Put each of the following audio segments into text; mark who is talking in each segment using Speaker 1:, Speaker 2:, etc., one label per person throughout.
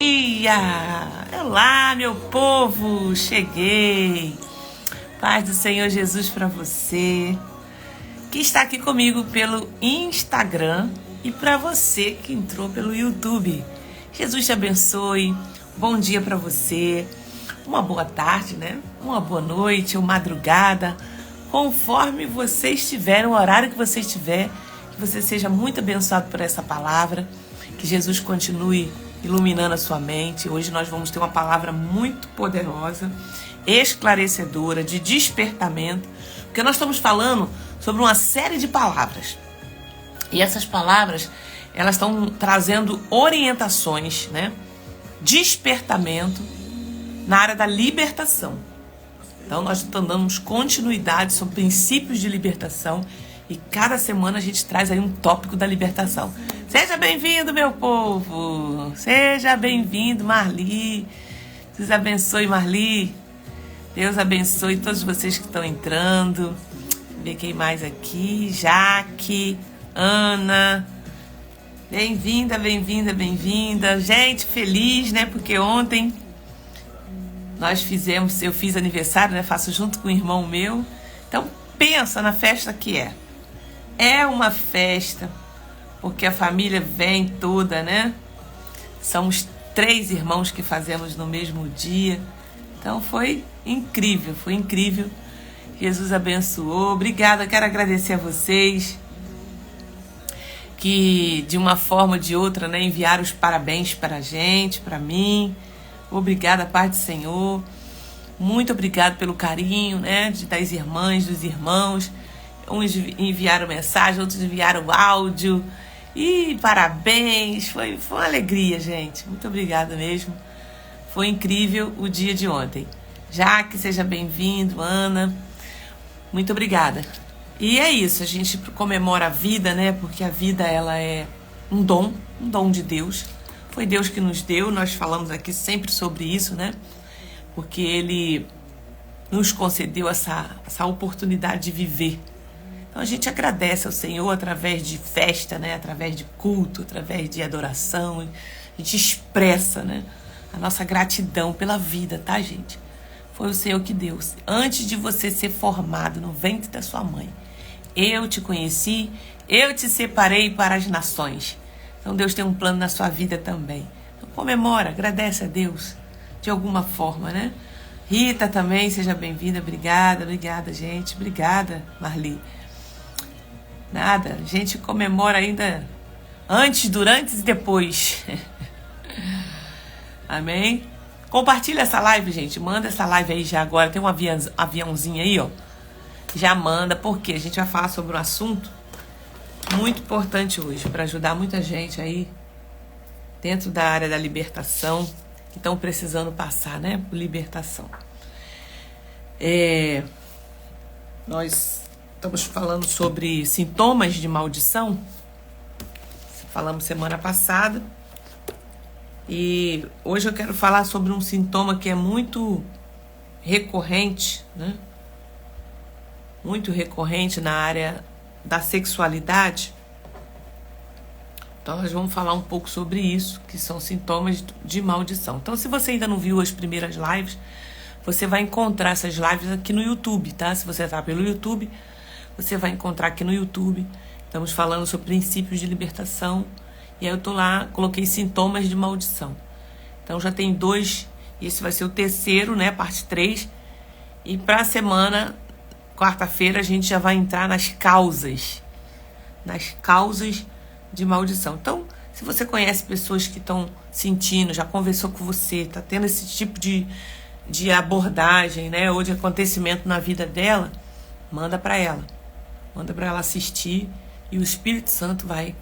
Speaker 1: Dia! Olá, meu povo! Cheguei! Paz do Senhor Jesus para você que está aqui comigo pelo Instagram e para você que entrou pelo YouTube. Jesus te abençoe. Bom dia para você. Uma boa tarde, né? Uma boa noite ou madrugada, conforme você estiver, no horário que você estiver, que você seja muito abençoado por essa palavra, que Jesus continue iluminando a sua mente. Hoje nós vamos ter uma palavra muito poderosa, esclarecedora, de despertamento, porque nós estamos falando sobre uma série de palavras. E essas palavras, elas estão trazendo orientações, né? Despertamento na área da libertação. Então nós estamos dando continuidade sobre princípios de libertação e cada semana a gente traz aí um tópico da libertação. Seja bem-vindo, meu povo! Seja bem-vindo, Marli! Deus abençoe, Marli! Deus abençoe todos vocês que estão entrando. Ver quem mais aqui. Jaque, Ana. Bem-vinda, bem-vinda, bem-vinda. Gente, feliz, né? Porque ontem eu fiz aniversário, né? Faço junto com um irmão meu. Então, pensa na festa que é. É uma festa, porque a família vem toda, né? Somos 3 irmãos que fazemos no mesmo dia. Então foi incrível, foi incrível. Jesus abençoou. Obrigada, quero agradecer a vocês que de uma forma ou de outra, né, enviaram os parabéns para a gente, para mim. Obrigada, paz do Senhor. Muito obrigado pelo carinho, né, das irmãs, dos irmãos. Uns enviaram mensagem, outros enviaram áudio. E parabéns, foi uma alegria, gente. Muito obrigada mesmo. Foi incrível o dia de ontem. Jaque, seja bem-vindo, Ana. Muito obrigada. E é isso, a gente comemora a vida, né? Porque a vida, ela é um dom de Deus. Foi Deus que nos deu, nós falamos aqui sempre sobre isso, né? Porque Ele nos concedeu essa oportunidade de viver. Então a gente agradece ao Senhor através de festa, né? Através de culto, através de adoração. A gente expressa, né, a nossa gratidão pela vida, tá, gente? Foi o Senhor que deu. Antes de você ser formado no ventre da sua mãe, eu te conheci, eu te separei para as nações. Então Deus tem um plano na sua vida também. Então comemora, agradece a Deus de alguma forma, né? Rita também, seja bem-vinda. Obrigada, gente. Obrigada, Marli. Nada, a gente comemora ainda antes, durante e depois. Amém? Compartilha essa live, gente. Manda essa live aí já agora. Tem um aviãozinho aí, ó. Já manda, porque a gente vai falar sobre um assunto muito importante hoje, para ajudar muita gente aí dentro da área da libertação, que estão precisando passar, né, por libertação. Nós estamos falando sobre sintomas de maldição. Falamos semana passada. E hoje eu quero falar sobre um sintoma que é muito recorrente, né? Muito recorrente na área da sexualidade. Então nós vamos falar um pouco sobre isso, que são sintomas de maldição. Então, se você ainda não viu as primeiras lives, você vai encontrar essas lives aqui no YouTube, tá? Se você está pelo YouTube, você vai encontrar aqui no YouTube. Estamos falando sobre princípios de libertação. E aí eu tô lá, coloquei sintomas de maldição. Então já tem 2, e esse vai ser o terceiro, né? Parte 3. E para a semana, quarta-feira, a gente já vai entrar nas causas de maldição. Então, se você conhece pessoas que estão sentindo, já conversou com você, tá tendo esse tipo de abordagem, né? Ou de acontecimento na vida dela, manda para ela. Manda para ela assistir e o Espírito Santo vai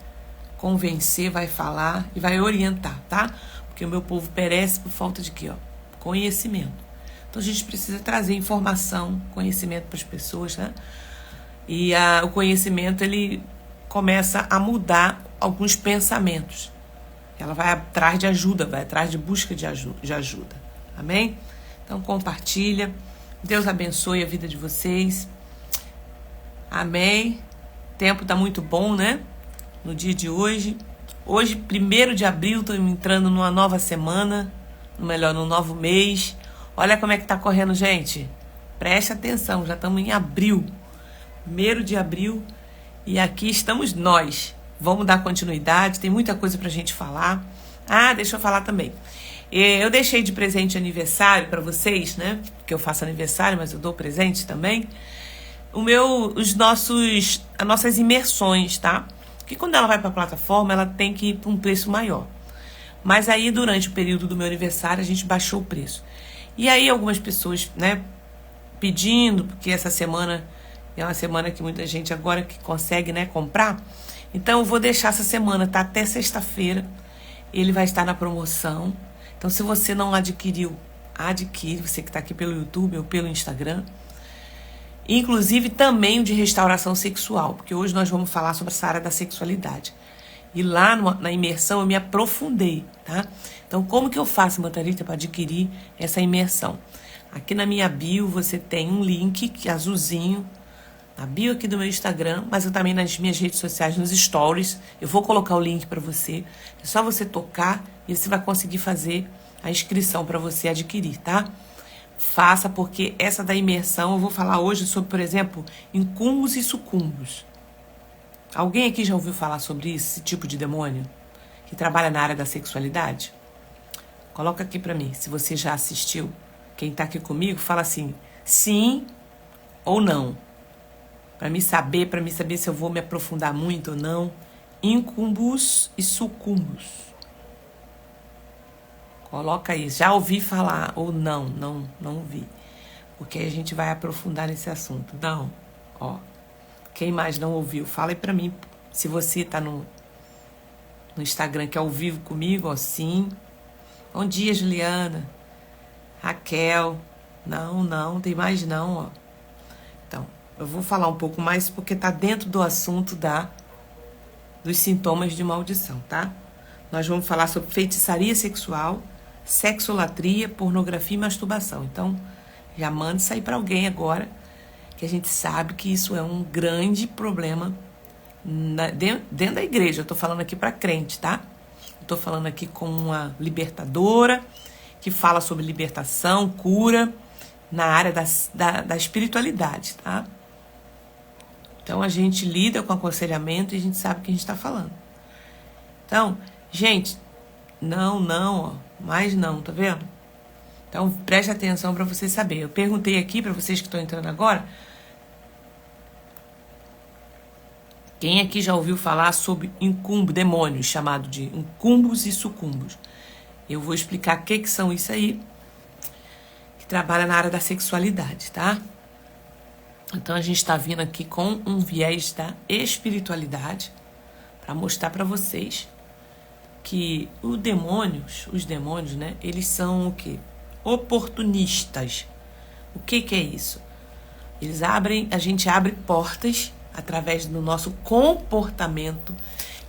Speaker 1: convencer, vai falar e vai orientar, tá? Porque o meu povo perece por falta de quê, ó? Conhecimento. Então a gente precisa trazer informação, conhecimento para as pessoas, né? E o conhecimento, ele começa a mudar alguns pensamentos. Ela vai atrás de ajuda, vai atrás de busca de ajuda. Amém? Então compartilha. Deus abençoe a vida de vocês. Amém. O tempo tá muito bom, né? No dia de hoje. Hoje, 1º de abril, estou entrando numa nova semana, num novo mês. Olha como é que tá correndo, gente. Preste atenção, já estamos em abril. 1º de abril e aqui estamos nós. Vamos dar continuidade, tem muita coisa pra gente falar. Ah, deixa eu falar também. Eu deixei de presente de aniversário para vocês, né? Porque eu faço aniversário, mas eu dou presente também. As nossas imersões, tá? Porque quando ela vai para a plataforma, ela tem que ir para um preço maior. Mas aí, durante o período do meu aniversário, a gente baixou o preço. E aí, algumas pessoas, né, pedindo, porque essa semana é uma semana que muita gente agora que consegue, né, comprar. Então, eu vou deixar essa semana, tá? Até sexta-feira. Ele vai estar na promoção. Então, se você não adquiriu, adquire. Você que está aqui pelo YouTube ou pelo Instagram. Inclusive também o de restauração sexual, porque hoje nós vamos falar sobre essa área da sexualidade. E lá na imersão eu me aprofundei, tá? Então, como que eu faço, Mantarita, para adquirir essa imersão? Aqui na minha bio você tem um link que é azulzinho, na bio aqui do meu Instagram, mas eu também nas minhas redes sociais, nos stories. Eu vou colocar o link para você. É só você tocar e você vai conseguir fazer a inscrição para você adquirir, tá? Faça, porque essa da imersão eu vou falar hoje sobre, por exemplo, incumbos e sucumbos. Alguém aqui já ouviu falar sobre isso, esse tipo de demônio que trabalha na área da sexualidade? Coloca aqui pra mim, se você já assistiu. Quem tá aqui comigo, fala assim, sim ou não. Pra me saber se eu vou me aprofundar muito ou não. Incumbos e sucumbos. Coloca aí, já ouvi falar ou não ouvi. Porque aí a gente vai aprofundar nesse assunto. Não, ó. Quem mais não ouviu, fala aí pra mim. Se você tá no Instagram que é ao vivo comigo, ó, sim. Bom dia, Juliana. Raquel. Não, tem mais não, ó. Então, eu vou falar um pouco mais porque tá dentro do assunto dos sintomas de maldição, tá? Nós vamos falar sobre feitiçaria sexual, sexolatria, pornografia e masturbação. Então, já manda isso aí para alguém agora, que a gente sabe que isso é um grande problema dentro da igreja. Eu tô falando aqui para crente, tá? Eu tô falando aqui com uma libertadora, que fala sobre libertação, cura, na área da espiritualidade, tá? Então, a gente lida com aconselhamento e a gente sabe o que a gente tá falando. Então, gente, não, ó, mais não, tá vendo? Então, preste atenção para vocês saberem. Eu perguntei aqui para vocês que estão entrando agora, quem aqui já ouviu falar sobre demônios, chamado de incumbos e sucumbos? Eu vou explicar o que são isso aí, que trabalha na área da sexualidade, tá? Então, a gente está vindo aqui com um viés da espiritualidade para mostrar para vocês que os demônios, né, eles são o quê? Oportunistas. O que é isso? A gente abre portas através do nosso comportamento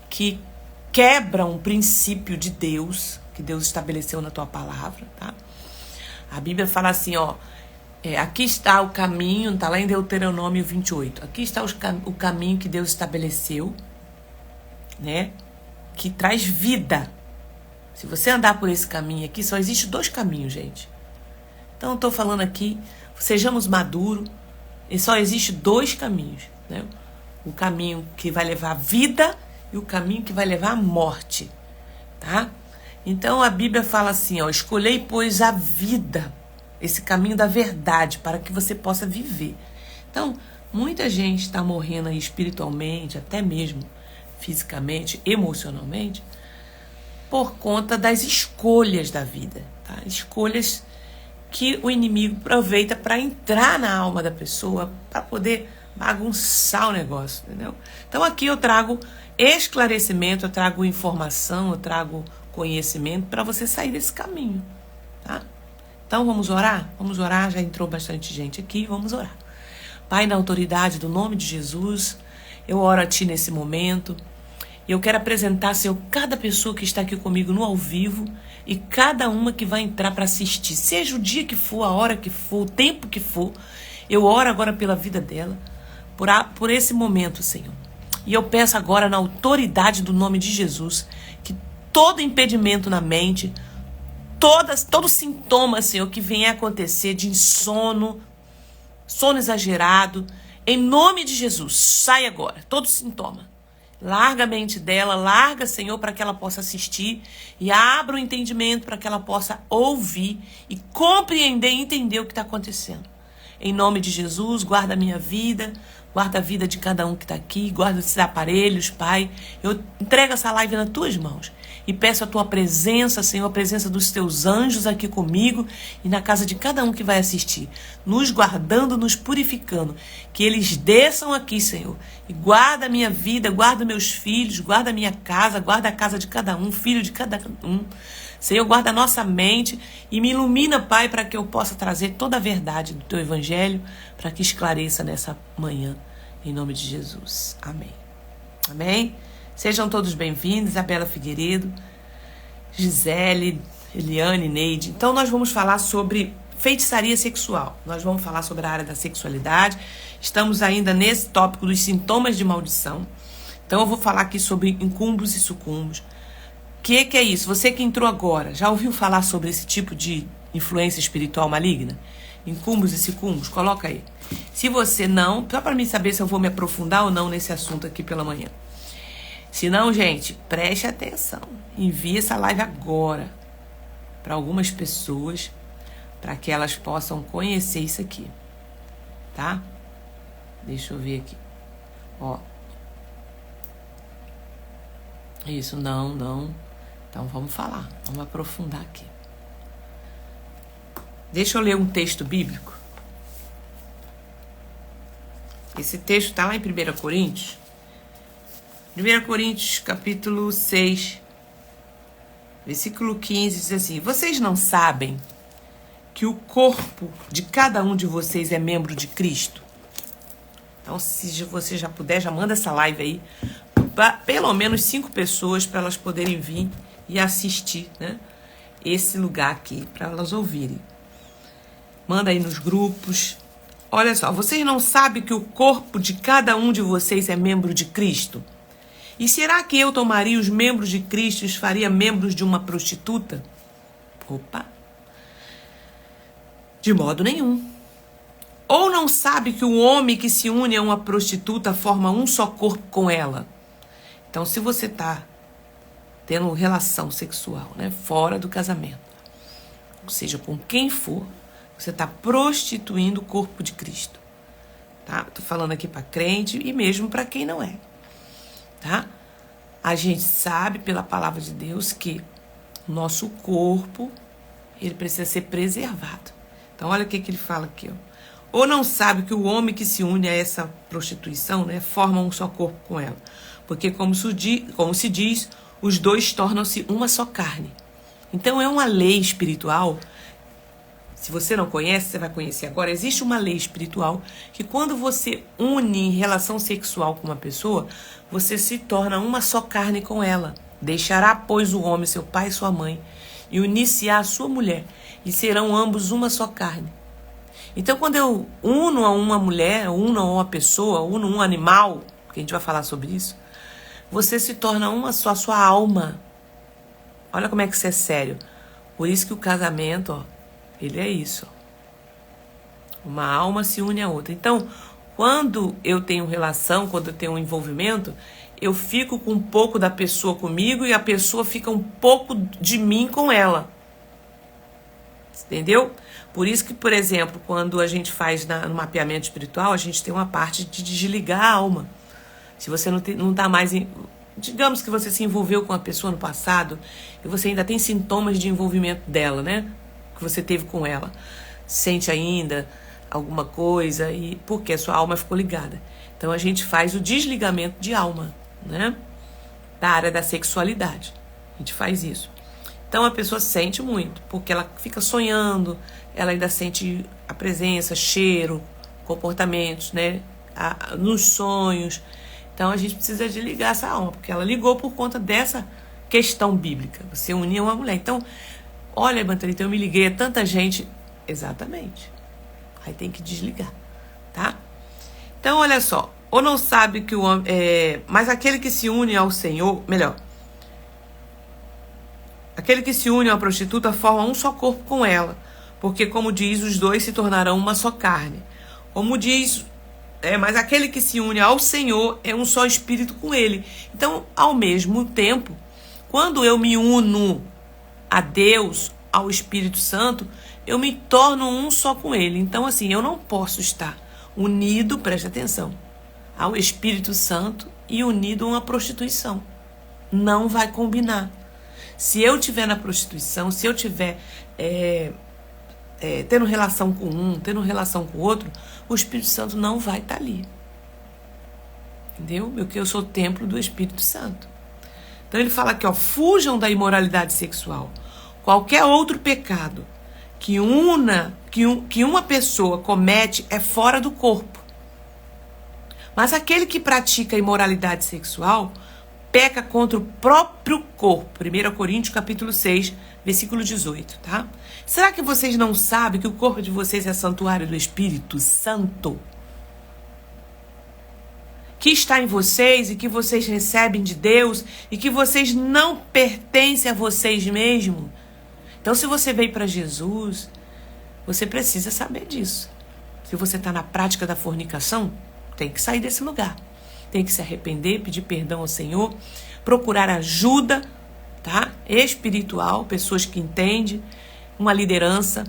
Speaker 1: que quebra um princípio de Deus, que Deus estabeleceu na tua palavra, tá? A Bíblia fala assim, ó, aqui está o caminho, tá lá em Deuteronômio 28, aqui está o caminho que Deus estabeleceu, né? Que traz vida. Se você andar por esse caminho aqui, só existe 2 caminhos, gente. Então, eu tô falando aqui, sejamos maduros, e só existe 2 caminhos, né? O caminho que vai levar à vida e o caminho que vai levar à morte, tá? Então, a Bíblia fala assim, ó, escolhei, pois, a vida, esse caminho da verdade, para que você possa viver. Então, muita gente está morrendo aí espiritualmente, até mesmo fisicamente, emocionalmente, por conta das escolhas da vida, tá? Escolhas que o inimigo aproveita para entrar na alma da pessoa, para poder bagunçar o negócio, entendeu? Então aqui eu trago esclarecimento, eu trago informação, eu trago conhecimento para você sair desse caminho, tá? Então vamos orar? Vamos orar, já entrou bastante gente aqui, vamos orar. Pai, na autoridade do nome de Jesus, eu oro a Ti nesse momento. Eu quero apresentar, Senhor, cada pessoa que está aqui comigo no ao vivo e cada uma que vai entrar para assistir. Seja o dia que for, a hora que for, o tempo que for. Eu oro agora pela vida dela, por esse momento, Senhor. E eu peço agora, na autoridade do nome de Jesus, que todo impedimento na mente, todo sintoma, Senhor, que venha a acontecer de sono exagerado, em nome de Jesus, sai agora, todo sintoma. Larga a mente dela, larga, Senhor, para que ela possa assistir e abra o entendimento para que ela possa ouvir e compreender e entender o que está acontecendo. Em nome de Jesus, guarda a minha vida, guarda a vida de cada um que está aqui, guarda esses aparelhos, Pai. Eu entrego essa live nas tuas mãos e peço a tua presença, Senhor, a presença dos teus anjos aqui comigo e na casa de cada um que vai assistir, nos guardando, nos purificando, que eles desçam aqui, Senhor, e guarda a minha vida, guarda meus filhos, guarda a minha casa, guarda a casa de cada um, filho de cada um. Senhor, guarda a nossa mente e me ilumina, Pai, para que eu possa trazer toda a verdade do teu evangelho, para que esclareça nessa manhã, em nome de Jesus. Amém. Amém? Sejam todos bem-vindos, Isabela Figueiredo, Gisele, Eliane, Neide. Então nós vamos falar sobre feitiçaria sexual. Nós vamos falar sobre a área da sexualidade. Estamos ainda nesse tópico dos sintomas de maldição. Então eu vou falar aqui sobre incumbos e sucumbos. O que é isso? Você que entrou agora, já ouviu falar sobre esse tipo de influência espiritual maligna? Incumbos e sucumbos? Coloca aí. Se você não, só para mim saber se eu vou me aprofundar ou não nesse assunto aqui pela manhã. Se não, gente, preste atenção. Envie essa live agora para algumas pessoas, para que elas possam conhecer isso aqui, tá? Deixa eu ver aqui. Ó. Isso, não. Então vamos falar, vamos aprofundar aqui. Deixa eu ler um texto bíblico. Esse texto está lá em 1 Coríntios. 1 Coríntios, capítulo 6, versículo 15, diz assim: vocês não sabem que o corpo de cada um de vocês é membro de Cristo? Então, se você já puder, já manda essa live aí para pelo menos 5 pessoas, para elas poderem vir e assistir, né, esse lugar aqui, para elas ouvirem. Manda aí nos grupos. Olha só, vocês não sabem que o corpo de cada um de vocês é membro de Cristo? E será que eu tomaria os membros de Cristo e os faria membros de uma prostituta? Opa! De modo nenhum. Ou não sabe que o homem que se une a uma prostituta forma um só corpo com ela? Então, se você está tendo relação sexual, né, fora do casamento, ou seja, com quem for, você está prostituindo o corpo de Cristo. Tá? Tô falando aqui para crente e mesmo para quem não é. Tá? A gente sabe pela palavra de Deus que o nosso corpo, ele precisa ser preservado. Então olha o que ele fala aqui, ó. Ou não sabe que o homem que se une a essa prostituição, né, forma um só corpo com ela. Porque como se diz, os dois tornam-se uma só carne. Então é uma lei espiritual. Se você não conhece, você vai conhecer agora. Existe uma lei espiritual que quando você une em relação sexual com uma pessoa, você se torna uma só carne com ela. Deixará, pois, o homem, seu pai e sua mãe, e unir-se a sua mulher, e serão ambos uma só carne. Então, quando eu uno a uma mulher, uno a uma pessoa, uno um animal, que a gente vai falar sobre isso, você se torna uma só, a sua alma. Olha como é que isso é sério. Por isso que o casamento, ó, ele é isso. Uma alma se une a outra. Então, quando eu tenho relação, quando eu tenho um envolvimento, eu fico com um pouco da pessoa comigo e a pessoa fica um pouco de mim com ela. Entendeu? Por isso que, por exemplo, quando a gente faz no mapeamento espiritual, a gente tem uma parte de desligar a alma. Se você não está mais... Digamos que você se envolveu com a pessoa no passado e você ainda tem sintomas de envolvimento dela, né? Que você teve com ela. Sente ainda alguma coisa e porque a sua alma ficou ligada. Então a gente faz o desligamento de alma, né? Da área da sexualidade. A gente faz isso. Então a pessoa sente muito, porque ela fica sonhando, ela ainda sente a presença, cheiro, comportamentos, né? Nos sonhos. Então a gente precisa desligar essa alma, porque ela ligou por conta dessa questão bíblica. Você unia uma mulher. Então, olha, Bantarita, eu me liguei a tanta gente. Exatamente. Aí tem que desligar, tá? Então, olha só. Ou não sabe que o homem... mas aquele que se une ao Senhor... Melhor. Aquele que se une à prostituta forma um só corpo com ela. Porque, como diz, os dois se tornarão uma só carne. Como diz... mas aquele que se une ao Senhor é um só espírito com ele. Então, ao mesmo tempo, quando eu me uno a Deus, ao Espírito Santo, eu me torno um só com ele. Então, assim, eu não posso estar unido, preste atenção, ao Espírito Santo e unido a uma prostituição. Não vai combinar. Se eu estiver na prostituição, se eu estiver tendo relação com um, tendo relação com o outro, o Espírito Santo não vai estar ali. Entendeu? Porque eu sou templo do Espírito Santo. Então ele fala aqui, fujam da imoralidade sexual. Qualquer outro pecado que uma pessoa comete é fora do corpo. Mas aquele que pratica imoralidade sexual peca contra o próprio corpo. 1 Coríntios capítulo 6, versículo 18, tá? Será que vocês não sabem que o corpo de vocês é santuário do Espírito Santo? Que está em vocês e que vocês recebem de Deus e que vocês não pertencem a vocês mesmos? Então, se você veio para Jesus, você precisa saber disso. Se você está na prática da fornicação, tem que sair desse lugar. Tem que se arrepender, pedir perdão ao Senhor, procurar ajuda, tá? Espiritual, pessoas que entendem, uma liderança,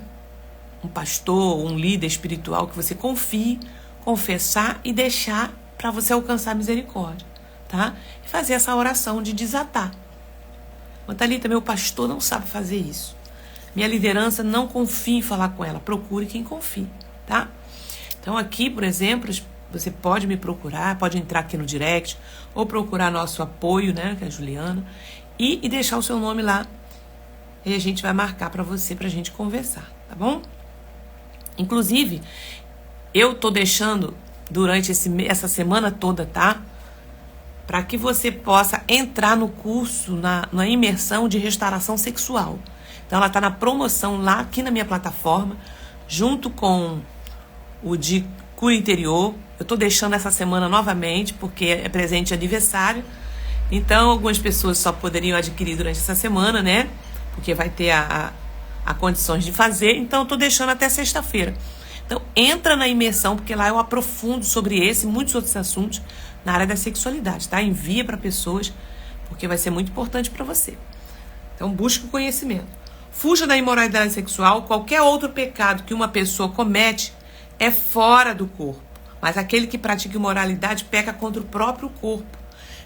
Speaker 1: um pastor, um líder espiritual que você confie, confessar e deixar para você alcançar misericórdia, tá? E fazer essa oração de desatar. Mas, Thalita, meu pastor não sabe fazer isso. Minha liderança não confia em falar com ela. Procure quem confie, tá? Então aqui, por exemplo, você pode me procurar, pode entrar aqui no direct ou procurar nosso apoio, né, que é a Juliana, e deixar o seu nome lá. E a gente vai marcar para você, pra gente conversar, tá bom? Inclusive, eu tô deixando durante essa semana toda, tá? Para que você possa entrar no curso, na imersão de restauração sexual. Então, ela está na promoção lá aqui na minha plataforma, junto com o de cura interior. Eu estou deixando essa semana novamente, porque é presente de aniversário. Então, algumas pessoas só poderiam adquirir durante essa semana, né? Porque vai ter a condições de fazer. Então, eu estou deixando até sexta-feira. Então, entra na imersão, porque lá eu aprofundo sobre esse e muitos outros assuntos na área da sexualidade, tá? Envia para pessoas, porque vai ser muito importante para você. Então, busque o conhecimento. Fuja da imoralidade sexual. Qualquer outro pecado que uma pessoa comete é fora do corpo. Mas aquele que pratica imoralidade peca contra o próprio corpo.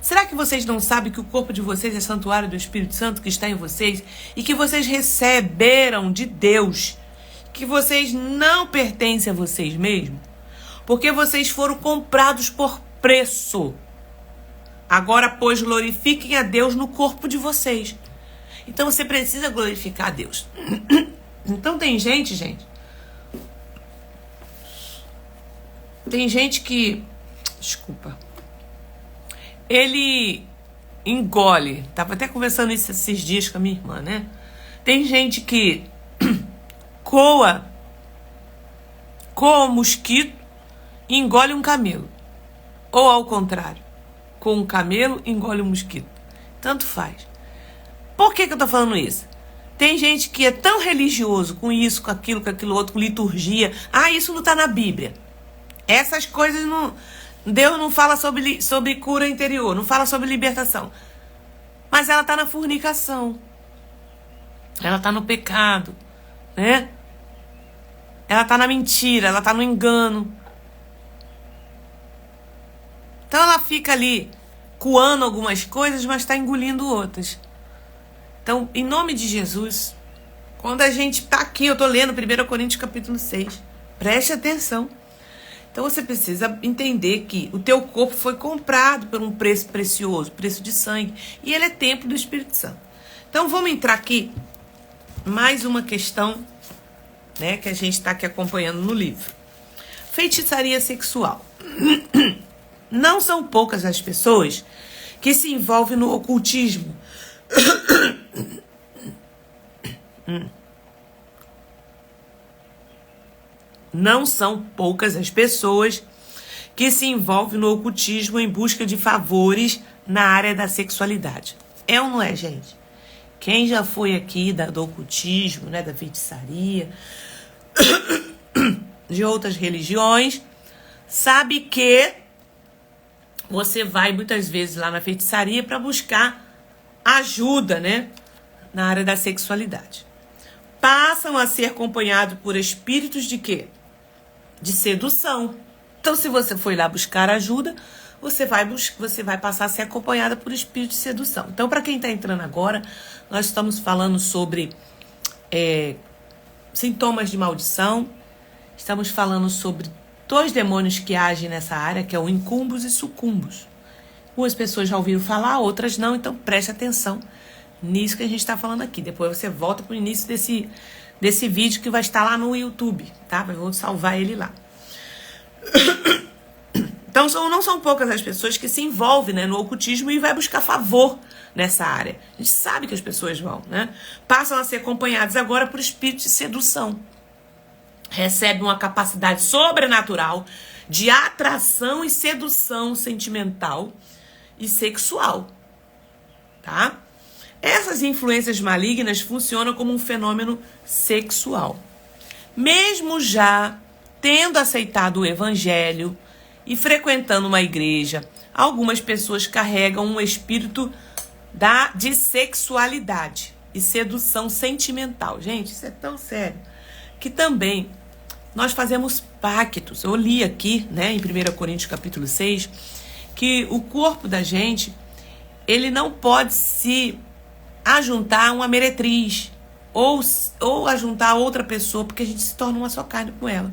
Speaker 1: Será que vocês não sabem que o corpo de vocês é santuário do Espírito Santo que está em vocês e que vocês receberam de Deus? Que vocês não pertencem a vocês mesmos? Porque vocês foram comprados por preço. Agora, pois, glorifiquem a Deus no corpo de vocês. Então, você precisa glorificar a Deus. Então, tem gente... Tem gente que... Desculpa. Ele engole. Tava até conversando isso esses dias com a minha irmã, né? Tem gente que coa um mosquito e engole um camelo. Ou ao contrário. Com um camelo, engole um mosquito. Tanto faz. Por que eu tô falando isso? Tem gente que é tão religioso com isso, com aquilo outro, com liturgia. Isso não tá na Bíblia. Essas coisas não... Deus não fala sobre cura interior, não fala sobre libertação. Mas ela tá na fornicação. Ela tá no pecado, né? Ela tá na mentira, ela tá no engano. Então ela fica ali coando algumas coisas, mas tá engolindo outras. Então, em nome de Jesus, quando a gente tá aqui, eu tô lendo 1 Coríntios capítulo 6. Preste atenção. Então você precisa entender que o teu corpo foi comprado por um preço precioso, preço de sangue, e ele é templo do Espírito Santo. Então vamos entrar aqui, mais uma questão, né, que a gente está aqui acompanhando no livro. Feitiçaria sexual. Não são poucas as pessoas que se envolvem no ocultismo. Não são poucas as pessoas que se envolve no ocultismo em busca de favores na área da sexualidade. É ou não é, gente? Quem já foi aqui do ocultismo, né, da feitiçaria, de outras religiões, sabe que você vai muitas vezes lá na feitiçaria para buscar ajuda, né, na área da sexualidade. Passam a ser acompanhados por espíritos de quê? De sedução. Então, se você foi lá buscar ajuda, você vai passar a ser acompanhada por espírito de sedução. Então, para quem está entrando agora, nós estamos falando sobre sintomas de maldição. Estamos falando sobre 2 demônios que agem nessa área, que é o incúmbus e sucumbus. Algumas pessoas já ouviram falar, outras não, então preste atenção nisso que a gente está falando aqui. Depois você volta para o início desse vídeo que vai estar lá no YouTube, tá? Eu vou salvar ele lá. Então, não são poucas as pessoas que se envolvem, né, no ocultismo e vai buscar favor nessa área. A gente sabe que as pessoas vão, né? Passam a ser acompanhadas agora por espírito de sedução. Recebem uma capacidade sobrenatural de atração e sedução sentimental e sexual, tá? Essas influências malignas funcionam como um fenômeno sexual. Mesmo já tendo aceitado o evangelho e frequentando uma igreja, algumas pessoas carregam um espírito de sexualidade e sedução sentimental. Gente, isso é tão sério que também nós fazemos pactos. Eu li aqui, né, em 1 Coríntios capítulo 6, que o corpo da gente, ele não pode se ajuntar a uma meretriz ou ajuntar a outra pessoa, porque a gente se torna uma só carne com ela.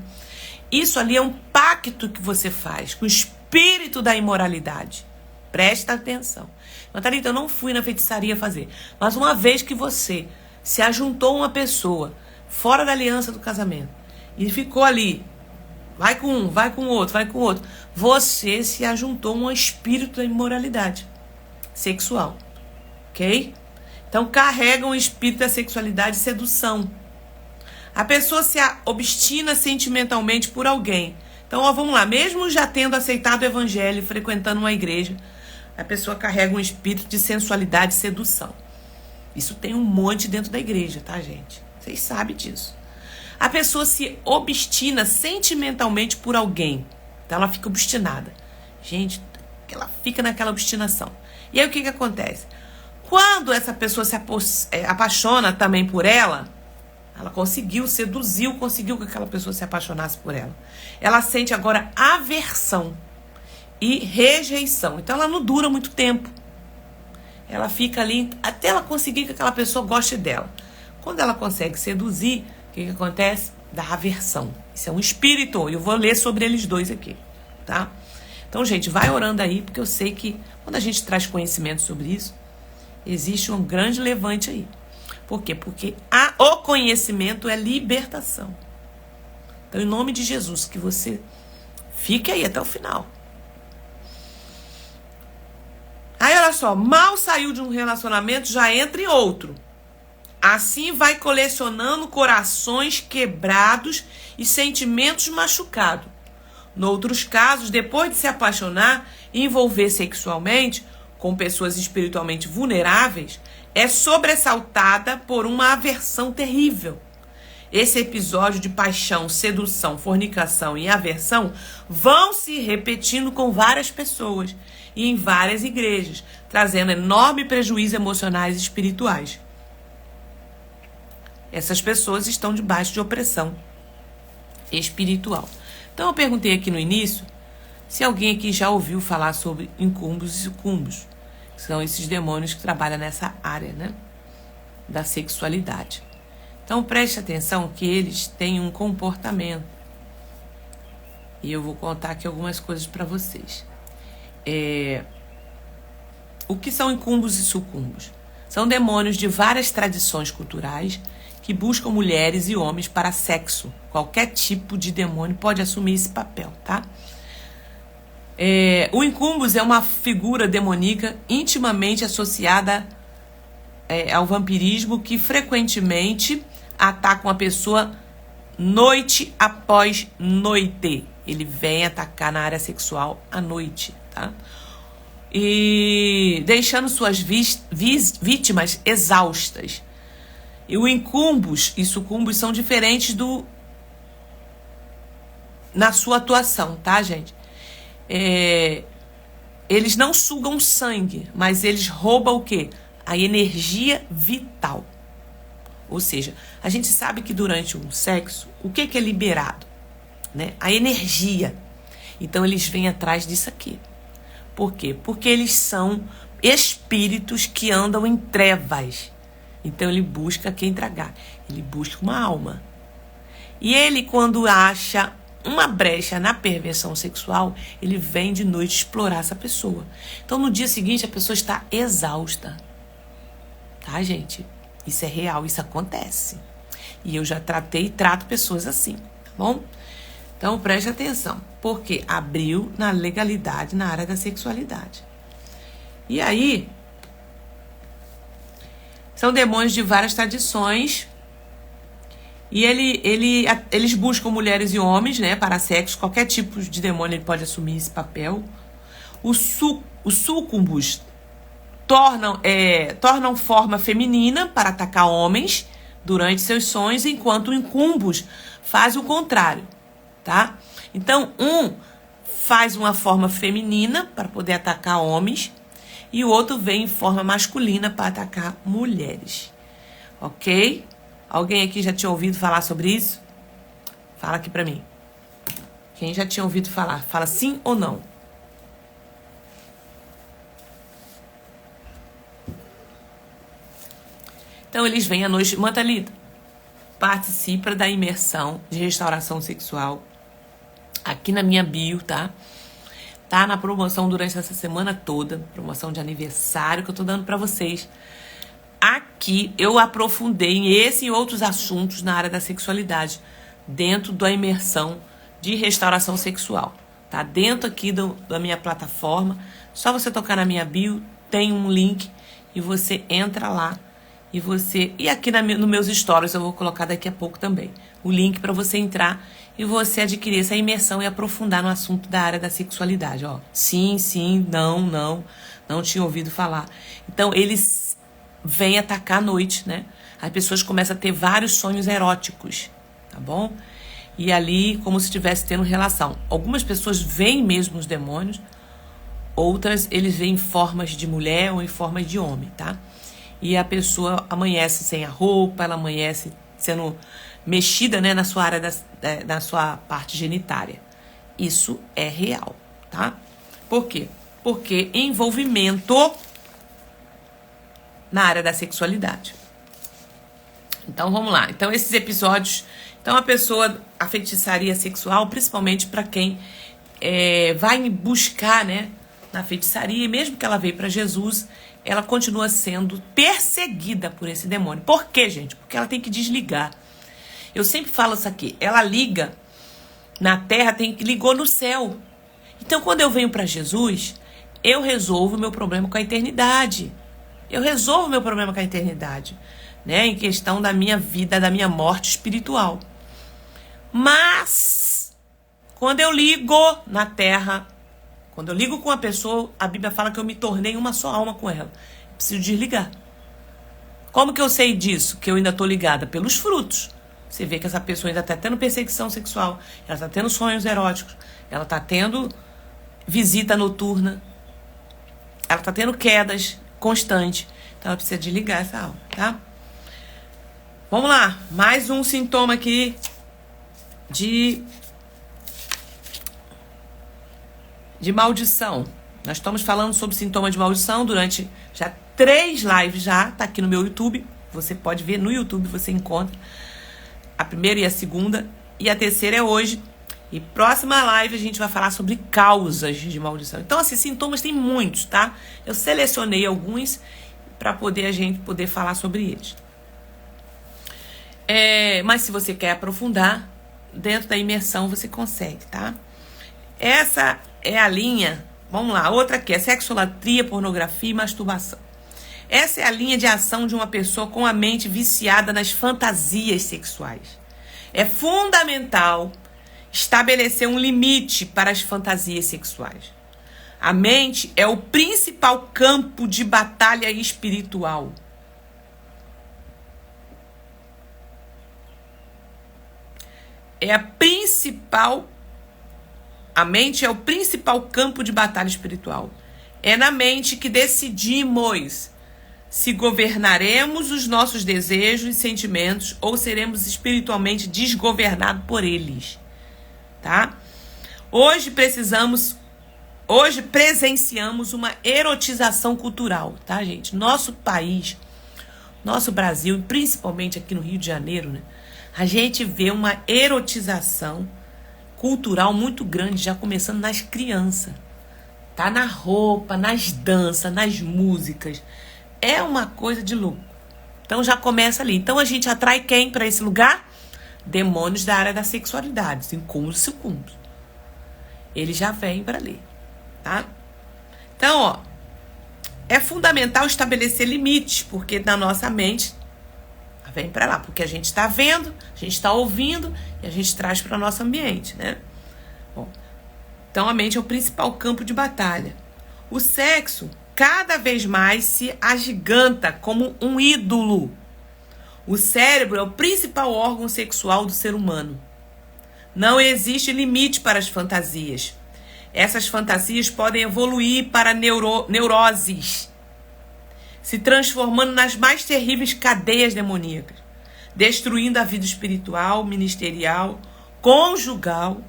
Speaker 1: Isso ali é um pacto que você faz com o espírito da imoralidade. Presta atenção. Natalita, eu não fui na feitiçaria fazer, mas uma vez que você se ajuntou a uma pessoa fora da aliança do casamento e ficou ali, vai com um, vai com outro, vai com outro, você se ajuntou a um espírito da imoralidade sexual, ok? Então carrega um espírito da sexualidade e sedução. A pessoa se obstina sentimentalmente por alguém. Então, vamos lá, mesmo já tendo aceitado o evangelho e frequentando uma igreja, a pessoa carrega um espírito de sensualidade e sedução. Isso tem um monte dentro da igreja, tá, gente? Vocês sabem disso. A pessoa se obstina sentimentalmente por alguém. Então, ela fica obstinada. Gente, ela fica naquela obstinação. E aí, o que acontece? Quando essa pessoa se apaixona também por ela conseguiu que aquela pessoa se apaixonasse por ela. Ela sente agora aversão e rejeição. Então, ela não dura muito tempo. Ela fica ali até ela conseguir que aquela pessoa goste dela. Quando ela consegue seduzir, o que acontece? Dá aversão. Isso é um espírito. Eu vou ler sobre eles dois aqui, tá? Então, gente, vai orando aí, porque eu sei que quando a gente traz conhecimento sobre isso, existe um grande levante aí. Por quê? Porque o conhecimento é libertação. Então, em nome de Jesus, que você fique aí até o final. Aí, olha só, mal saiu de um relacionamento, já entra em outro. Assim vai colecionando corações quebrados e sentimentos machucados. Noutros casos, depois de se apaixonar e envolver sexualmente com pessoas espiritualmente vulneráveis, é sobressaltada por uma aversão terrível. Esse episódio de paixão, sedução, fornicação e aversão vão se repetindo com várias pessoas e em várias igrejas, trazendo enorme prejuízo emocionais e espirituais. Essas pessoas estão debaixo de opressão espiritual. Então eu perguntei aqui no início se alguém aqui já ouviu falar sobre incúmbus e sucumbus. São esses demônios que trabalham nessa área, né, da sexualidade. Então, preste atenção que eles têm um comportamento. E eu vou contar aqui algumas coisas para vocês. O que são incúmbus e sucumbus? São demônios de várias tradições culturais que buscam mulheres e homens para sexo. Qualquer tipo de demônio pode assumir esse papel, tá? O incúmbus é uma figura demoníaca intimamente associada ao vampirismo que frequentemente ataca uma pessoa noite após noite. Ele vem atacar na área sexual à noite, tá? E deixando suas vítimas exaustas. E o incumbos e sucumbos são diferentes na sua atuação, tá, gente? Eles não sugam sangue, mas eles roubam o quê? A energia vital. Ou seja, a gente sabe que durante um sexo, o que é liberado? Né? A energia. Então eles vêm atrás disso aqui. Por quê? Porque eles são espíritos que andam em trevas. Então ele busca quem tragar. Ele busca uma alma. E ele, quando acha uma brecha na perversão sexual, ele vem de noite explorar essa pessoa. Então no dia seguinte a pessoa está exausta. Tá, gente? Isso é real, isso acontece. E eu já tratei e trato pessoas assim, tá bom? Então preste atenção, porque abriu na legalidade na área da sexualidade. E aí, são demônios de várias tradições. E eles buscam mulheres e homens, né, para sexo. Qualquer tipo de demônio ele pode assumir esse papel. Os sucumbos tornam forma feminina para atacar homens durante seus sonhos, enquanto o incumbos faz o contrário, tá? Então, um faz uma forma feminina para poder atacar homens e o outro vem em forma masculina para atacar mulheres, ok? Alguém aqui já tinha ouvido falar sobre isso? Fala aqui pra mim. Quem já tinha ouvido falar? Fala sim ou não. Então eles vêm à noite. Mantalita, participa da imersão de restauração sexual aqui na minha bio, tá? Tá na promoção durante essa semana toda, promoção de aniversário que eu tô dando pra vocês. Aqui eu aprofundei em esse e outros assuntos na área da sexualidade, dentro da imersão de restauração sexual, tá? Dentro aqui da minha plataforma, só você tocar na minha bio, tem um link e você entra lá. E aqui nos meus stories eu vou colocar daqui a pouco também o link para você entrar e você adquirir essa imersão e aprofundar no assunto da área da sexualidade. Ó, sim, não tinha ouvido falar. Então, eles vêm atacar à noite, né? As pessoas começam a ter vários sonhos eróticos, tá bom? E ali, como se estivesse tendo relação. Algumas pessoas veem mesmo os demônios, outras eles veem em formas de mulher ou em formas de homem, tá? E a pessoa amanhece sem a roupa, ela amanhece sendo mexida, né, na sua área, na sua parte genitária. Isso é real, tá? Por quê? Porque envolvimento na área da sexualidade. Então, vamos lá. Então, esses episódios... Então, a feitiçaria sexual, principalmente para quem vai buscar, né, na feitiçaria, e mesmo que ela veio para Jesus, ela continua sendo perseguida por esse demônio. Por quê, gente? Porque ela tem que desligar. Eu sempre falo isso aqui. Ela liga na terra, ligou no céu. Então, quando eu venho para Jesus, eu resolvo o meu problema com a eternidade. Eu resolvo o meu problema com a eternidade, né? Em questão da minha vida, da minha morte espiritual. Mas, quando eu ligo na terra, quando eu ligo com a pessoa, a Bíblia fala que eu me tornei uma só alma com ela. Eu preciso desligar. Como que eu sei disso? Que eu ainda estou ligada? Pelos frutos. Você vê que essa pessoa ainda está tendo perseguição sexual, ela está tendo sonhos eróticos, ela está tendo visita noturna, ela está tendo quedas constantes. Então ela precisa desligar essa alma, tá? Vamos lá. Mais um sintoma aqui de maldição. Nós estamos falando sobre sintoma de maldição durante já 3 lives já, tá aqui no meu YouTube. Você pode ver no YouTube, você encontra a primeira e a segunda, e a terceira é hoje. E próxima live a gente vai falar sobre causas de maldição. Então, assim, sintomas tem muitos, tá? Eu selecionei alguns para a gente poder falar sobre eles. Mas se você quer aprofundar, dentro da imersão você consegue, tá? Essa é a linha, vamos lá, outra aqui é sexolatria, pornografia e masturbação. Essa é a linha de ação de uma pessoa com a mente viciada nas fantasias sexuais. É fundamental estabelecer um limite para as fantasias sexuais. A mente é o principal campo de batalha espiritual. A mente é o principal campo de batalha espiritual. É na mente que decidimos se governaremos os nossos desejos e sentimentos ou seremos espiritualmente desgovernados por eles, tá? Hoje presenciamos uma erotização cultural, tá, gente? Nosso país, nosso Brasil, principalmente aqui no Rio de Janeiro, né? A gente vê uma erotização cultural muito grande, já começando nas crianças. Tá na roupa, nas danças, nas músicas. É uma coisa de louco. Então já começa ali. Então a gente atrai quem para esse lugar? Demônios da área da sexualidade, incúmulos e sucumbos. Eles já vêm para ali, tá? Então, ó, é fundamental estabelecer limites, porque na nossa mente vem para lá, porque a gente está vendo, a gente está ouvindo e a gente traz para o nosso ambiente, né? Bom, então a mente é o principal campo de batalha. O sexo cada vez mais se agiganta como um ídolo. O cérebro é o principal órgão sexual do ser humano. Não existe limite para as fantasias. Essas fantasias podem evoluir para neuroses, se transformando nas mais terríveis cadeias demoníacas, destruindo a vida espiritual, ministerial, conjugal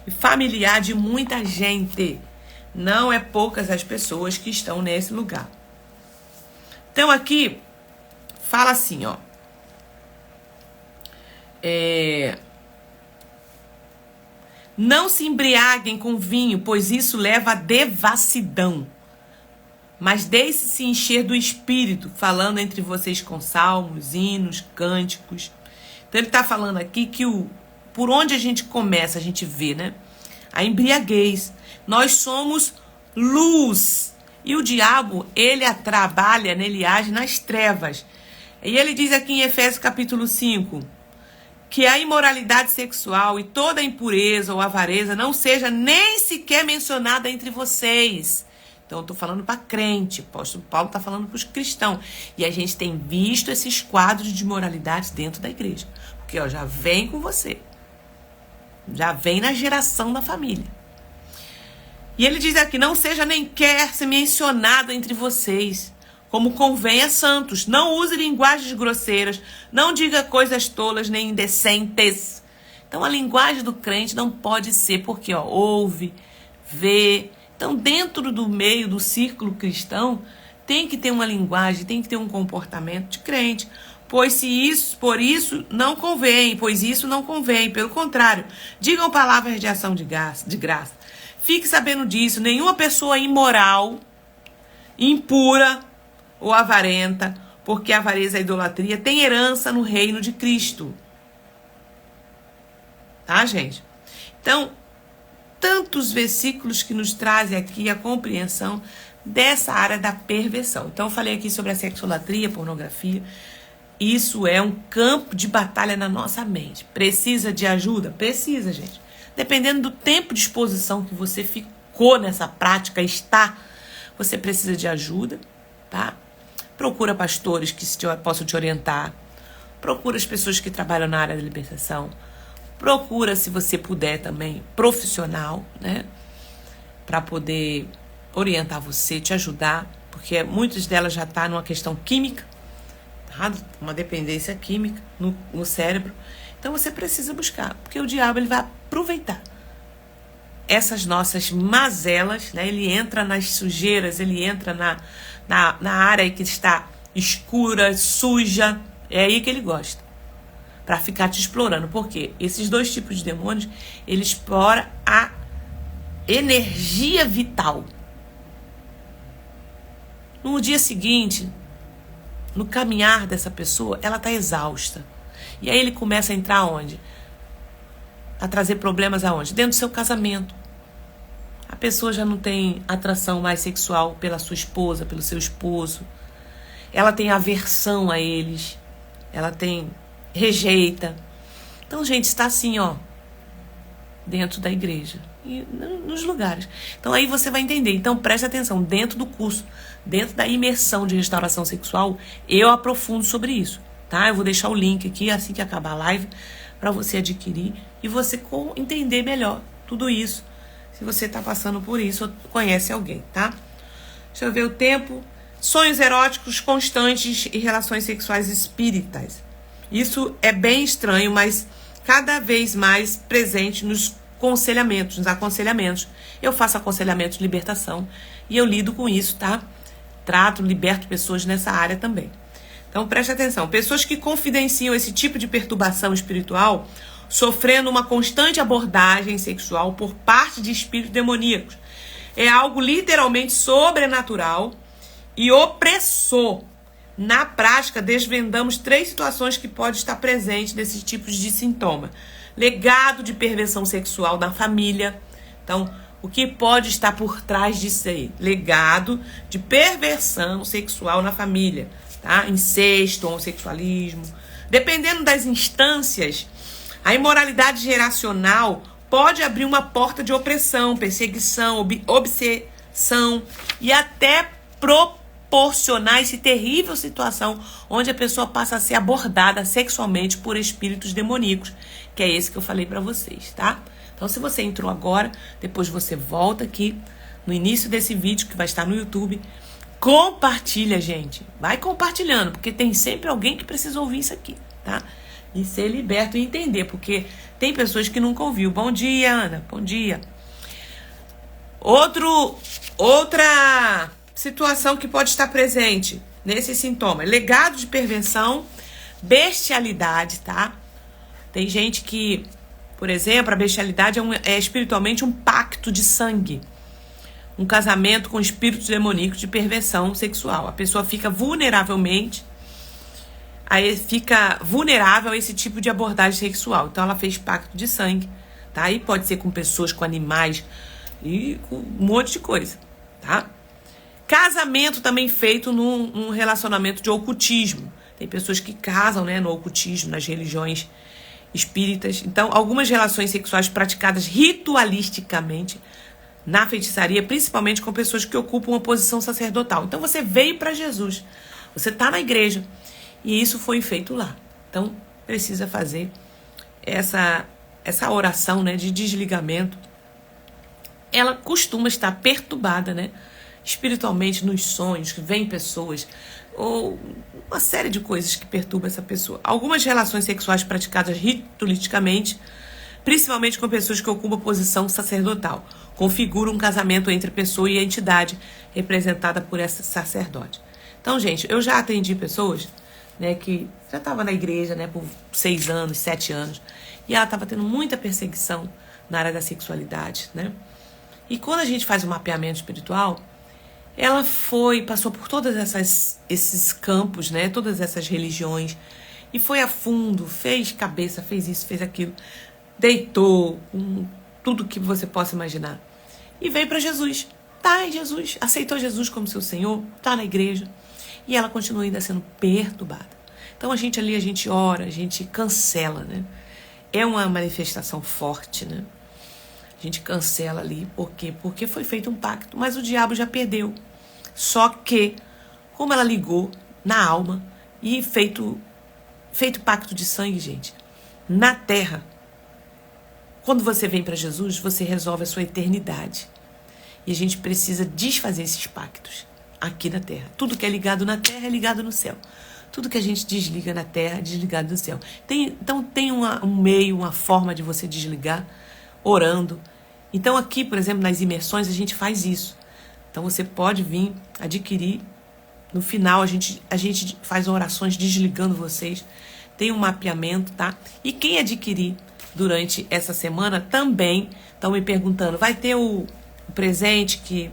Speaker 1: e familiar de muita gente. Não é poucas as pessoas que estão nesse lugar. Então aqui fala assim, ó. Não se embriaguem com vinho, pois isso leva à devassidão. Mas deixe-se encher do Espírito, falando entre vocês com salmos, hinos, cânticos. Então ele está falando aqui que por onde a gente começa, a gente vê, né? A embriaguez. Nós somos luz. E o diabo, ele trabalha, né? Ele age nas trevas. E ele diz aqui em Efésios capítulo 5, que a imoralidade sexual e toda a impureza ou avareza não seja nem sequer mencionada entre vocês. Então, eu estou falando para crente, o apóstolo Paulo está falando para os cristãos. E a gente tem visto esses quadros de moralidade dentro da igreja. Porque ó, já vem com você. Já vem na geração da família. E ele diz aqui, não seja nem quer ser mencionado entre vocês, como convém a santos. Não use linguagens grosseiras, não diga coisas tolas nem indecentes. Então, a linguagem do crente não pode ser porque ó, ouve, vê. Então, dentro do meio do círculo cristão, tem que ter uma linguagem, tem que ter um comportamento de crente. Pois por isso não convém, pelo contrário, digam palavras de ação de graça. Fique sabendo disso, nenhuma pessoa imoral, impura ou avarenta, porque a avareza e a idolatria tem herança no reino de Cristo. Tá, gente? Então, tantos versículos que nos trazem aqui a compreensão dessa área da perversão. Então, eu falei aqui sobre a sexolatria, pornografia. Isso é um campo de batalha na nossa mente. Precisa de ajuda? Precisa, gente. Dependendo do tempo de exposição que você ficou nessa prática, você precisa de ajuda, tá? Procura pastores que possam te orientar. Procura as pessoas que trabalham na área da libertação. Procura, se você puder também, profissional, né? Para poder orientar você, te ajudar. Porque muitas delas já estão numa questão química, tá? Uma dependência química no cérebro. Então você precisa buscar. Porque o diabo ele vai aproveitar essas nossas mazelas, né? Ele entra nas sujeiras, ele entra na área que está escura, suja. É aí que ele gosta. Para ficar te explorando. Por quê? Esses dois tipos de demônios, ele explora a energia vital. No dia seguinte, no caminhar dessa pessoa, ela está exausta. E aí ele começa a entrar onde? A trazer problemas aonde? Dentro do seu casamento. A pessoa já não tem atração mais sexual pela sua esposa, pelo seu esposo. Ela tem aversão a eles. Ela rejeita. Então, gente, está assim, ó, dentro da igreja e nos lugares. Então, aí você vai entender. Então, preste atenção, dentro do curso, dentro da imersão de restauração sexual, eu aprofundo sobre isso, tá? Eu vou deixar o link aqui assim que acabar a live para você adquirir e você entender melhor tudo isso. Se você está passando por isso ou conhece alguém, tá? Deixa eu ver o tempo. Sonhos eróticos constantes e relações sexuais espíritas. Isso é bem estranho, mas cada vez mais presente nos aconselhamentos. Eu faço aconselhamento de libertação e eu lido com isso, tá? Liberto pessoas nessa área também. Então, preste atenção. Pessoas que confidenciam esse tipo de perturbação espiritual sofrendo uma constante abordagem sexual por parte de espíritos demoníacos. É algo literalmente sobrenatural e opressor. Na prática, desvendamos 3 situações que podem estar presentes nesses tipos de sintoma. Legado de perversão sexual na família. Então, o que pode estar por trás disso aí? Legado de perversão sexual na família, tá? Incesto, homossexualismo. Dependendo das instâncias, a imoralidade geracional pode abrir uma porta de opressão, perseguição, obsessão e até proporcionar essa terrível situação onde a pessoa passa a ser abordada sexualmente por espíritos demoníacos, que é esse que eu falei para vocês, tá? Então, se você entrou agora, depois você volta aqui no início desse vídeo que vai estar no YouTube, compartilha, gente. Vai compartilhando, porque tem sempre alguém que precisa ouvir isso aqui, tá? E ser liberto e entender, porque tem pessoas que nunca ouviu. Bom dia, Ana. Bom dia. Outra situação que pode estar presente nesse sintoma. Legado de perversão, bestialidade, tá? Tem gente que, por exemplo, a bestialidade é espiritualmente um pacto de sangue. Um casamento com espíritos demoníacos de perversão sexual. A pessoa fica vulnerável a esse tipo de abordagem sexual. Então, ela fez pacto de sangue, tá? E pode ser com pessoas, com animais e com um monte de coisa, tá? Casamento também feito num relacionamento de ocultismo. Tem pessoas que casam, né, no ocultismo, nas religiões espíritas. Então, algumas relações sexuais praticadas ritualisticamente na feitiçaria, principalmente com pessoas que ocupam uma posição sacerdotal. Então, você veio para Jesus, você está na igreja e isso foi feito lá. Então, precisa fazer essa oração, né, de desligamento. Ela costuma estar perturbada, né, espiritualmente nos sonhos, que vem pessoas, ou uma série de coisas que perturbam essa pessoa. Algumas relações sexuais praticadas ritualisticamente, principalmente com pessoas que ocupam posição sacerdotal, configuram um casamento entre pessoa e entidade representada por esse sacerdote. Então, gente, eu já atendi pessoas, né, que já estava na igreja, né, por 6 anos, 7 anos, e ela estava tendo muita perseguição na área da sexualidade, né? E quando a gente faz um mapeamento espiritual, ela passou por todos esses campos, né, todas essas religiões, e foi a fundo, fez cabeça, fez isso, fez aquilo, deitou, tudo que você possa imaginar, e veio para Jesus. Tá em Jesus, aceitou Jesus como seu Senhor, tá na igreja, e ela continua ainda sendo perturbada. Então a gente ora, a gente cancela, né? É uma manifestação forte, né? A gente cancela ali, por quê? Porque foi feito um pacto, mas o diabo já perdeu. Só que, como ela ligou na alma e feito pacto de sangue, gente, na terra, quando você vem para Jesus, você resolve a sua eternidade. E a gente precisa desfazer esses pactos aqui na terra. Tudo que é ligado na terra é ligado no céu. Tudo que a gente desliga na terra é desligado no céu. Então tem um meio, uma forma de você desligar, orando. Então aqui, por exemplo, nas imersões, a gente faz isso. Então você pode vir adquirir. No final, a gente faz orações desligando vocês. Tem um mapeamento, tá? E quem adquirir durante essa semana também estão me perguntando, vai ter o presente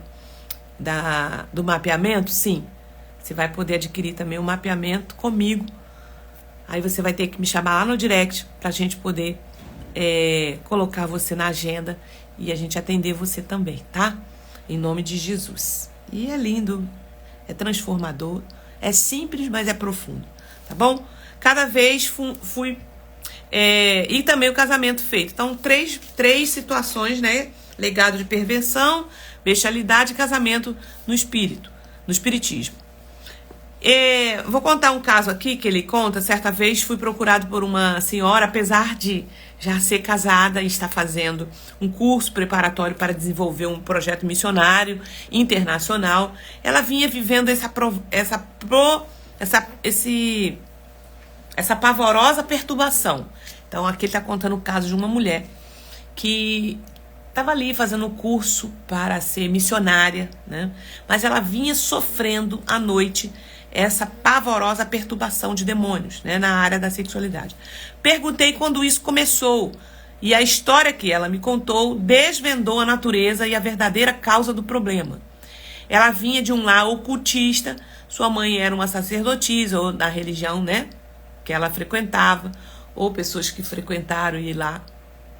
Speaker 1: do mapeamento? Sim. Você vai poder adquirir também o mapeamento comigo. Aí você vai ter que me chamar lá no direct pra gente poder colocar você na agenda e a gente atender você também, tá? Em nome de Jesus. E é lindo, é transformador, é simples, mas é profundo, tá bom? Cada vez fui E também o casamento feito. Então, três situações, né? Legado de perversão, bestialidade e casamento no espírito, no espiritismo. Vou contar um caso aqui que ele conta. Certa vez fui procurado por uma senhora, apesar de já ser casada e estar fazendo um curso preparatório para desenvolver um projeto missionário internacional. Ela vinha vivendo essa pavorosa perturbação. Então aqui ele está contando o caso de uma mulher que estava ali fazendo um curso para ser missionária, né? Mas ela vinha sofrendo à noite essa pavorosa perturbação de demônios, né, na área da sexualidade. Perguntei quando isso começou, e a história que ela me contou desvendou a natureza e a verdadeira causa do problema. Ela vinha de um lar ocultista, sua mãe era uma sacerdotisa, ou da religião, né, que ela frequentava, ou pessoas que frequentaram e lá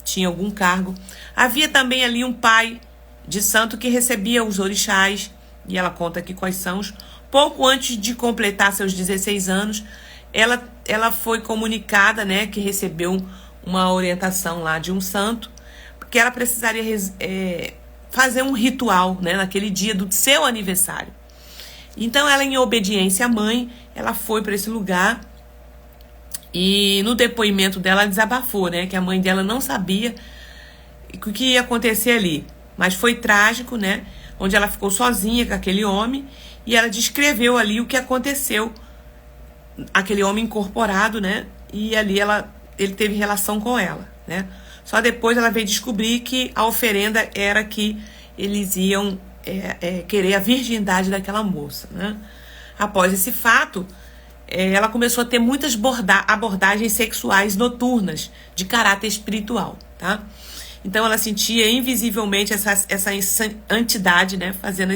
Speaker 1: tinham algum cargo. Havia também ali um pai de santo que recebia os orixás, e ela conta aqui quais são os. Pouco antes de completar seus 16 anos, ela foi comunicada, né, que recebeu uma orientação lá de um santo, porque ela precisaria fazer um ritual, né, naquele dia do seu aniversário. Então, ela, em obediência à mãe, ela foi para esse lugar e no depoimento dela desabafou, né, que a mãe dela não sabia o que ia acontecer ali. Mas foi trágico, né, onde ela ficou sozinha com aquele homem. E ela descreveu ali o que aconteceu, aquele homem incorporado, né? E ali ele teve relação com ela, né? Só depois ela veio descobrir que a oferenda era que eles iam querer a virgindade daquela moça, né? Após esse fato, ela começou a ter muitas abordagens sexuais noturnas de caráter espiritual, tá? Então ela sentia invisivelmente essa entidade, né? Fazendo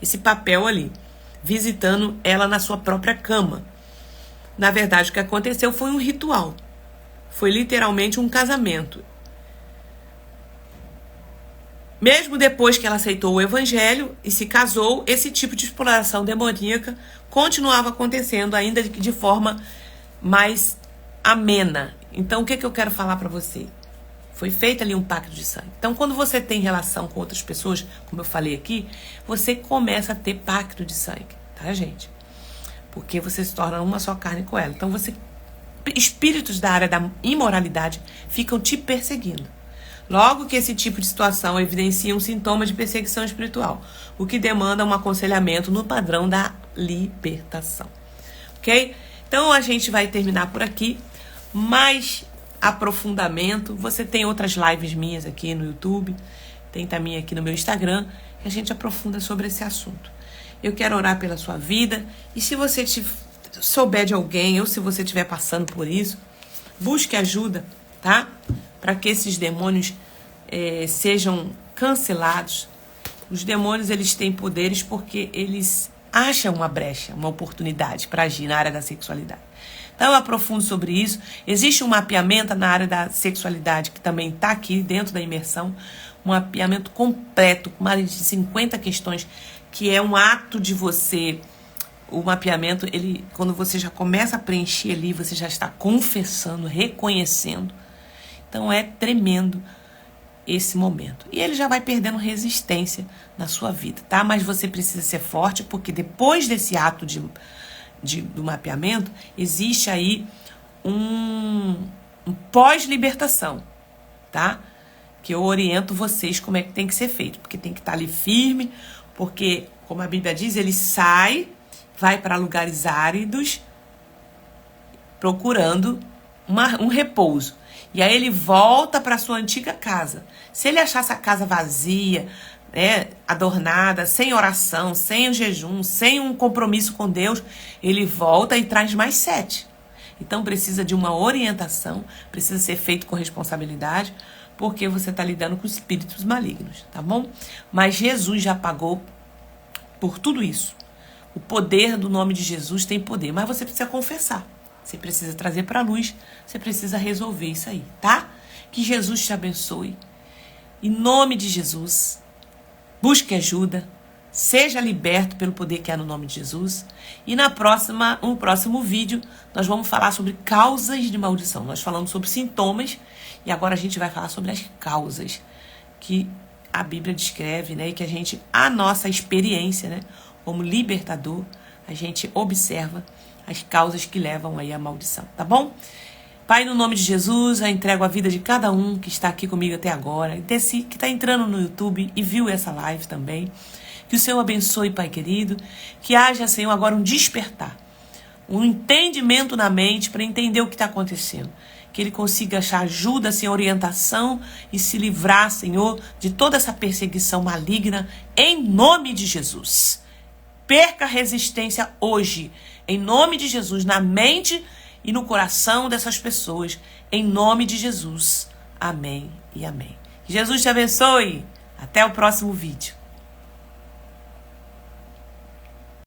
Speaker 1: esse papel ali, visitando ela na sua própria cama. Na verdade, o que aconteceu foi um ritual. Foi literalmente um casamento. Mesmo depois que ela aceitou o evangelho e se casou, esse tipo de exploração demoníaca continuava acontecendo, ainda de forma mais amena. Então, o que eu quero falar para você? Foi feito ali um pacto de sangue. Então, quando você tem relação com outras pessoas, como eu falei aqui, você começa a ter pacto de sangue, tá, gente? Porque você se torna uma só carne com ela. Então, espíritos da área da imoralidade ficam te perseguindo. Logo que esse tipo de situação evidencia um sintoma de perseguição espiritual, o que demanda um aconselhamento no padrão da libertação. Ok? Então, a gente vai terminar por aqui, mas aprofundamento, você tem outras lives minhas aqui no YouTube, tem também aqui no meu Instagram, que a gente aprofunda sobre esse assunto. Eu quero orar pela sua vida, e se você souber de alguém, ou se você estiver passando por isso, busque ajuda, tá? Para que esses demônios sejam cancelados. Os demônios, eles têm poderes porque eles acham uma brecha, uma oportunidade para agir na área da sexualidade. Então eu aprofundo sobre isso. Existe um mapeamento na área da sexualidade que também está aqui dentro da imersão. Um mapeamento completo, com mais de 50 questões, que é um ato de você. O mapeamento, quando você já começa a preencher ali, você já está confessando, reconhecendo. Então é tremendo esse momento. E ele já vai perdendo resistência na sua vida, tá? Mas você precisa ser forte, porque depois desse ato do mapeamento, existe aí um pós-libertação, tá? Que eu oriento vocês como é que tem que ser feito, porque tem que estar ali firme, porque, como a Bíblia diz, ele sai, vai para lugares áridos, procurando um repouso. E aí ele volta para sua antiga casa. Se ele achar essa casa vazia, né, adornada, sem oração, sem o jejum, sem um compromisso com Deus, ele volta e traz mais 7. Então precisa de uma orientação, precisa ser feito com responsabilidade, porque você está lidando com espíritos malignos, tá bom? Mas Jesus já pagou por tudo isso. O poder do nome de Jesus tem poder, mas você precisa confessar. Você precisa trazer para a luz, você precisa resolver isso aí, tá? Que Jesus te abençoe. Em nome de Jesus, busque ajuda, Seja liberto pelo poder que há no nome de Jesus. E no próximo vídeo, nós vamos falar sobre causas de maldição. Nós falamos sobre sintomas e agora a gente vai falar sobre as causas que a Bíblia descreve, né? E que a nossa experiência, né? Como libertador, a gente observa as causas que levam aí à maldição, tá bom? Pai, no nome de Jesus, eu entrego a vida de cada um que está aqui comigo até agora, que está entrando no YouTube e viu essa live também. Que o Senhor abençoe, Pai querido, que haja, Senhor, agora um despertar, um entendimento na mente para entender o que está acontecendo. Que ele consiga achar ajuda, Senhor, orientação e se livrar, Senhor, de toda essa perseguição maligna, em nome de Jesus. Perca a resistência hoje, em nome de Jesus, na mente e no coração dessas pessoas, em nome de Jesus. Amém e amém. Que Jesus te abençoe. Até o próximo vídeo.